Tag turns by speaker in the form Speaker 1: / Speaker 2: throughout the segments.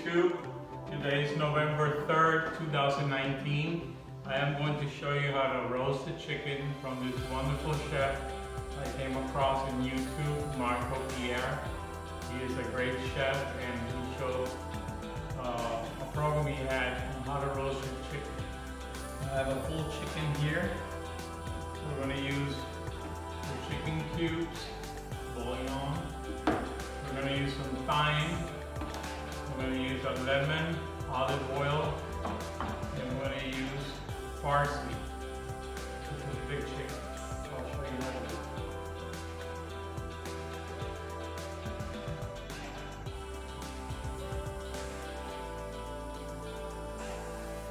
Speaker 1: YouTube. Today is November 3rd, 2019. I am going to show you how to roast a chicken from this wonderful chef I came across in YouTube, Marco Pierre. He is a great chef and he showed a program he had on how to roast your chicken. I have a full chicken here. We're going to use the chicken cubes, bouillon. We're going to use some thyme. We're going to use a lemon, olive oil, and we're going to use parsley. This is a big chicken. I'll show you how to do it.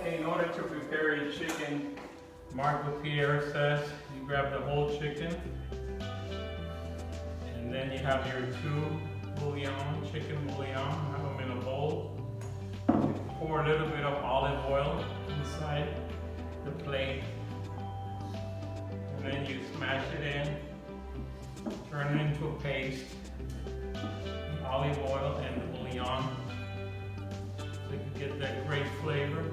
Speaker 1: Okay, in order to prepare your chicken, Marco Pierre says you grab the whole chicken, and then you have your chicken bouillon, have them in a bowl. You pour a little bit of olive oil inside the plate, and then you smash it in, turn it into a paste, the olive oil and the bouillon, so you can get that great flavor.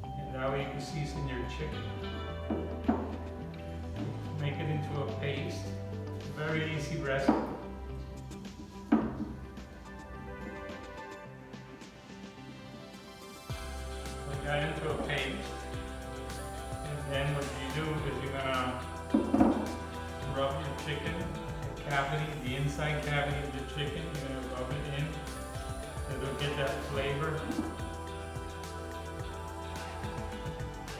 Speaker 1: And that way you can season your chicken. Make it into a paste. Very easy recipe. Got into a paste, and then what you do is you're gonna rub your chicken, the cavity, the inside cavity of the chicken. You're gonna rub it in, so it'll get that flavor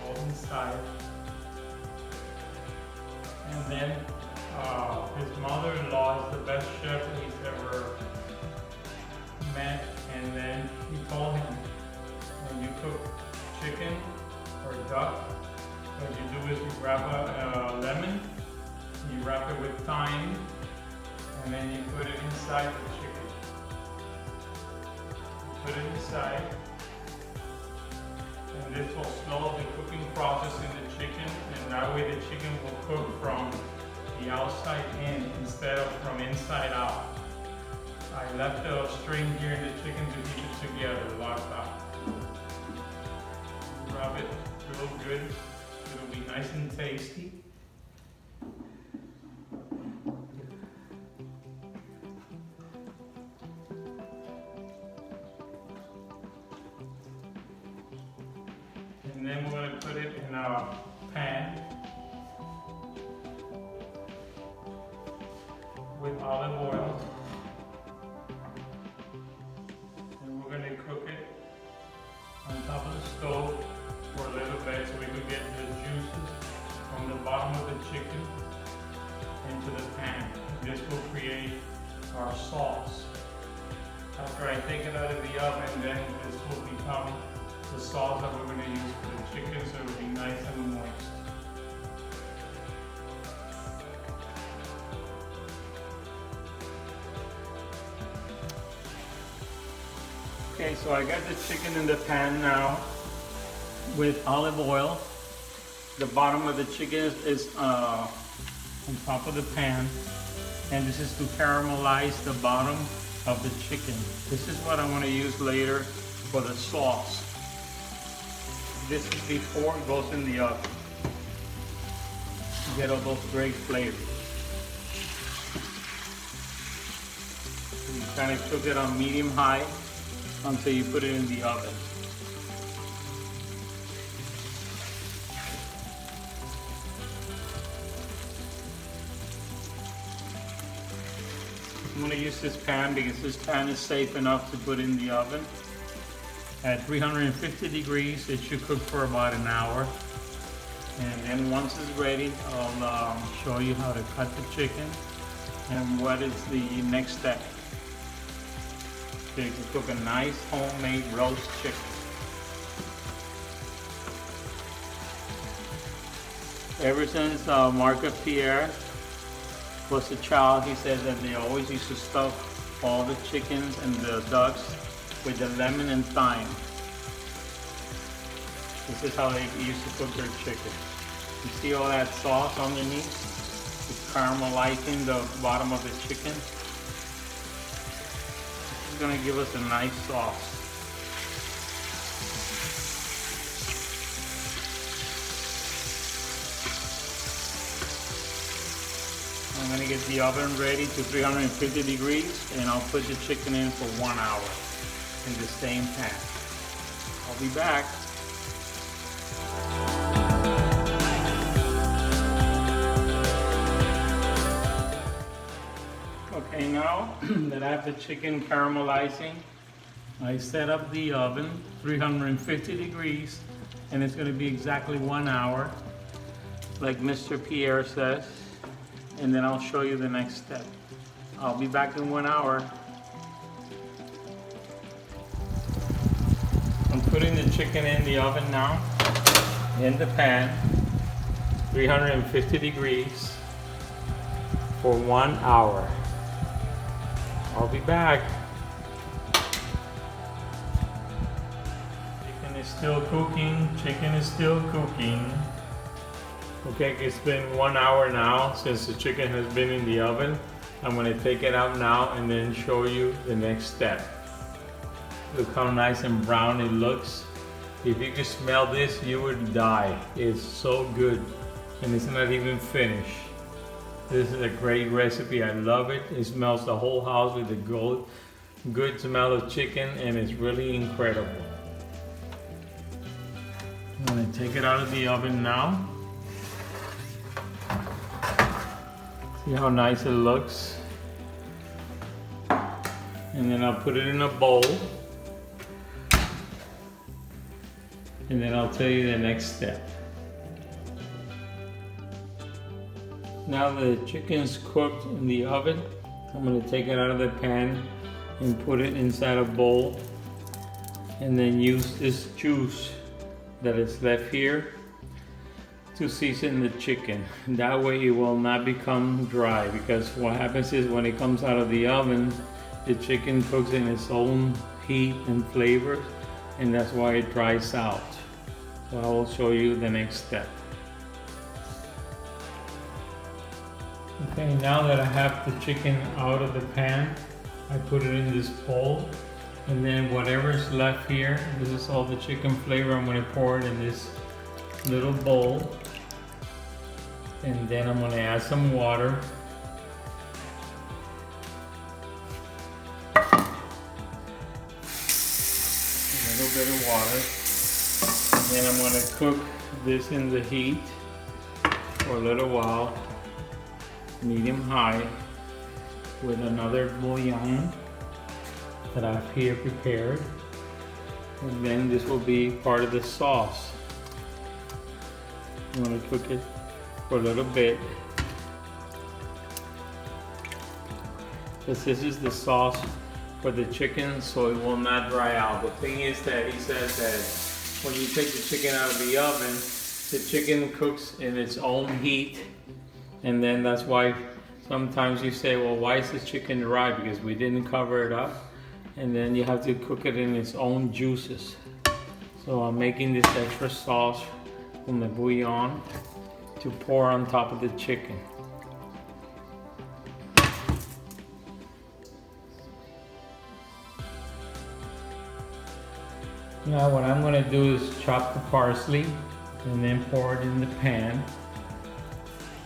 Speaker 1: all inside. And then his mother-in-law is the best chef he's ever met, and then he told him, when you cook chicken or duck, what you do is you grab a lemon, you wrap it with thyme, and then you put it inside the chicken. You put it inside, and this will slow the cooking process in the chicken, and that way the chicken will cook from the outside in instead of from inside out. I left a string here in the chicken to keep it together, locked up. Rub it real good. It'll be nice and tasty. And then we're going to put it in a pan with olive oil. And we're going to cook it on top of the stove for a little bit, so we could get the juices from the bottom of the chicken into the pan. This will create our sauce. After I take it out of the oven, then this will become the sauce that we're going to use for the chicken, so it will be nice and moist. Okay, so I got the chicken in the pan now with olive oil. The bottom of the chicken is on top of the pan, and this is to caramelize the bottom of the chicken. This is what I want to use later for the sauce. This is before it goes in the oven. You get all those great flavors. You kind of cook it on medium-high until you put it in the oven. I'm going to use this pan because this pan is safe enough to put in the oven. At 350 degrees, it should cook for about an hour. And then once it's ready, I'll show you how to cut the chicken and what is the next step. So you can cook a nice homemade roast chicken. Ever since Marco Pierre was a child, he said that they always used to stuff all the chickens and the ducks with the lemon and thyme. This is how they used to cook their chicken. You see all that sauce underneath? It's caramelizing the bottom of the chicken. is going to give us a nice sauce. I'm going to get the oven ready to 350 degrees, and I'll put the chicken in for 1 hour in the same pan. I'll be back. Okay, now that I have the chicken caramelizing, I set up the oven 350 degrees, and it's going to be exactly 1 hour, like Mr. Pierre says, and then I'll show you the next step. I'll be back in 1 hour. I'm putting the chicken in the oven now, in the pan, 350 degrees for 1 hour. I'll be back. Chicken is still cooking. Chicken is still cooking. Okay, it's been 1 hour now since the chicken has been in the oven. I'm going to take it out now and then show you the next step. Look how nice and brown it looks. If you could smell this, you would die. It's so good, and it's not even finished. This is a great recipe. I love it. It smells the whole house with the good smell of chicken, and it's really incredible. I'm going to take it out of the oven now. See how nice it looks? And then I'll put it in a bowl. And then I'll tell you the next step. Now the chicken's cooked in the oven, I'm going to take it out of the pan and put it inside a bowl, and then use this juice that is left here to season the chicken. That way it will not become dry, because what happens is when it comes out of the oven, the chicken cooks in its own heat and flavor, and that's why it dries out. So I will show you the next step. Okay, now that I have the chicken out of the pan, I put it in this bowl, and then whatever's left here, this is all the chicken flavor, I'm going to pour it in this little bowl, and then I'm going to add some water. A little bit of water, and then I'm going to cook this in the heat for a little while, medium high, with another bouillon that I've here prepared, and then this will be part of the sauce. I'm going to cook it for a little bit, because this is the sauce for the chicken, so it will not dry out. The thing is that he says that when you take the chicken out of the oven, the chicken cooks in its own heat. And then that's why sometimes you say, well, why is the chicken dry? Because we didn't cover it up. And then you have to cook it in its own juices. So I'm making this extra sauce from the bouillon to pour on top of the chicken. Now what I'm going to do is chop the parsley and then pour it in the pan.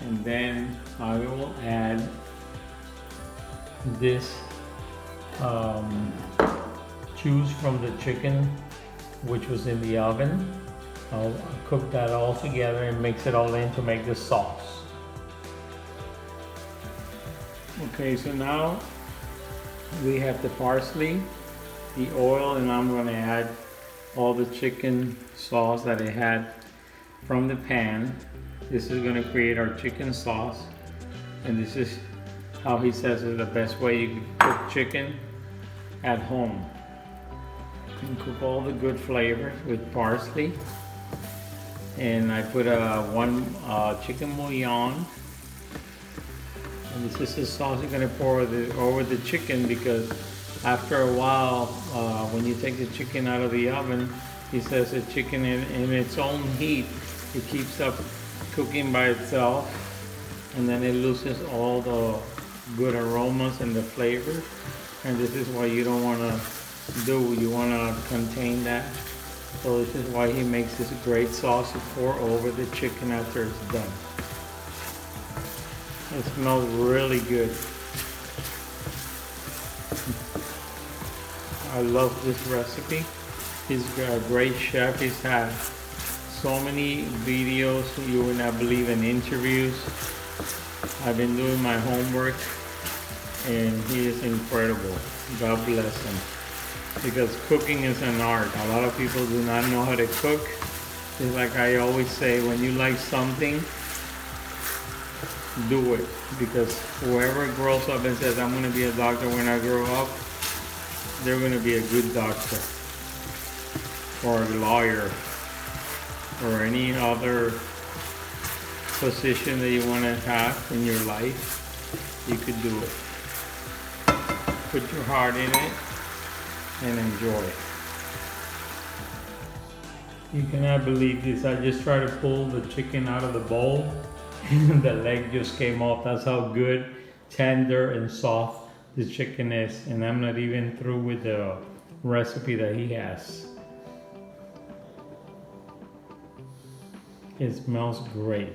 Speaker 1: And then I will add this juice from the chicken, which was in the oven. I'll cook that all together and mix it all in to make the sauce. Okay, so now we have the parsley, the oil, and I'm going to add all the chicken sauce that I had from the pan. This is going to create our chicken sauce, and this is how he says is the best way you can cook chicken at home. You can cook all the good flavors with parsley, and I put one chicken bouillon, and this is the sauce you're going to pour over the chicken, because after a while, when you take the chicken out of the oven, he says the chicken in its own heat, it keeps up cooking by itself, and then it loses all the good aromas and the flavors. and this is what you don't want to do. You want to contain that. So this is why he makes this great sauce to pour over the chicken after it's done. It smells really good. I love this recipe. He's a great chef. He's had so many videos you would not believe, in interviews. I've been doing my homework and he is incredible. God bless him. Because cooking is an art. A lot of people do not know how to cook. It's like I always say, when you like something, do it. Because whoever grows up and says, I'm going to be a doctor when I grow up, they're going to be a good doctor or a lawyer or any other position that you want to have in your life. You could do it. Put your heart in it and enjoy it. You cannot believe this. I just tried to pull the chicken out of the bowl and the leg just came off. That's how good, tender, and soft the chicken is. And I'm not even through with the recipe that he has. It smells great.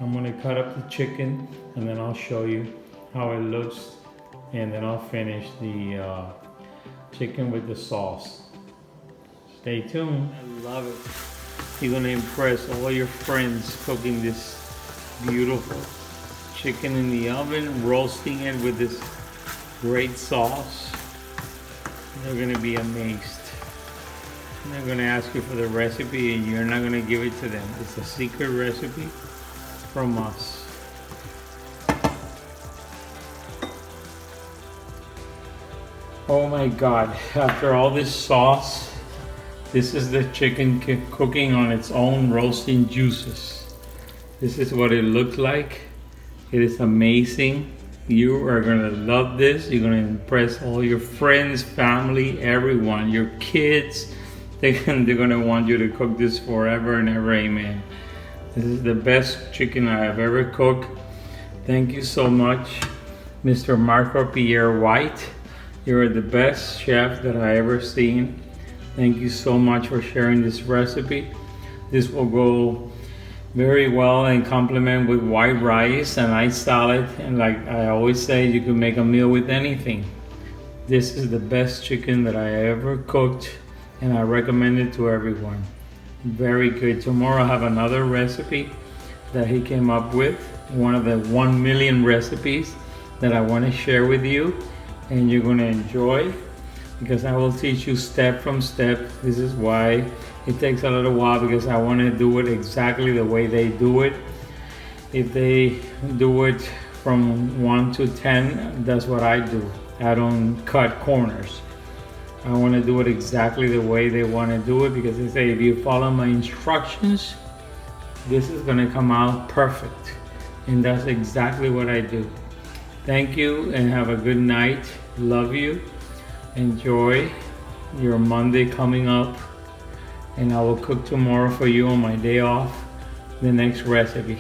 Speaker 1: I'm gonna cut up the chicken and then I'll show you how it looks, and then I'll finish the chicken with the sauce. Stay tuned. I love it. You're gonna impress all your friends cooking this beautiful chicken in the oven, roasting it with this great sauce. They're gonna be amazed. They're gonna ask you for the recipe and you're not gonna give it to them. It's a secret recipe from us. Oh my God, after all this sauce, this is the chicken cooking on its own, roasting juices. This is what it looks like. It is amazing. You are gonna love this. You're gonna impress all your friends, family, everyone, your kids. They're gonna want you to cook this forever and ever, amen. This is the best chicken I have ever cooked. Thank you so much, Mr. Marco Pierre White. You're the best chef that I ever seen. Thank you so much for sharing this recipe. This will go very well and complement with white rice and ice salad. And like I always say, you can make a meal with anything. This is the best chicken that I ever cooked, and I recommend it to everyone. Very good. Tomorrow I have another recipe that he came up with, one of the 1 million recipes that I want to share with you, and you're going to enjoy, because I will teach you step from step. This is why it takes a little while, because I want to do it exactly the way they do it. If they do it from 1 to 10, that's what I do. I don't cut corners. I want to do it exactly the way they want to do it, because they say if you follow my instructions, this is going to come out perfect. And that's exactly what I do. Thank you and have a good night. Love you. Enjoy your Monday coming up. And I will cook tomorrow for you on my day off the next recipe.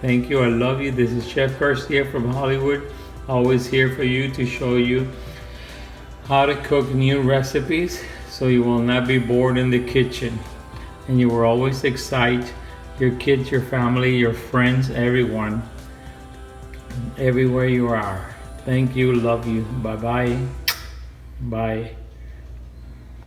Speaker 1: Thank you. I love you. This is Chef Garcia from Hollywood. Always here for you to show you how to cook new recipes so you will not be bored in the kitchen. And you will always excite your kids, your family, your friends, everyone, everywhere you are. Thank you. Love you. Bye-bye. Bye.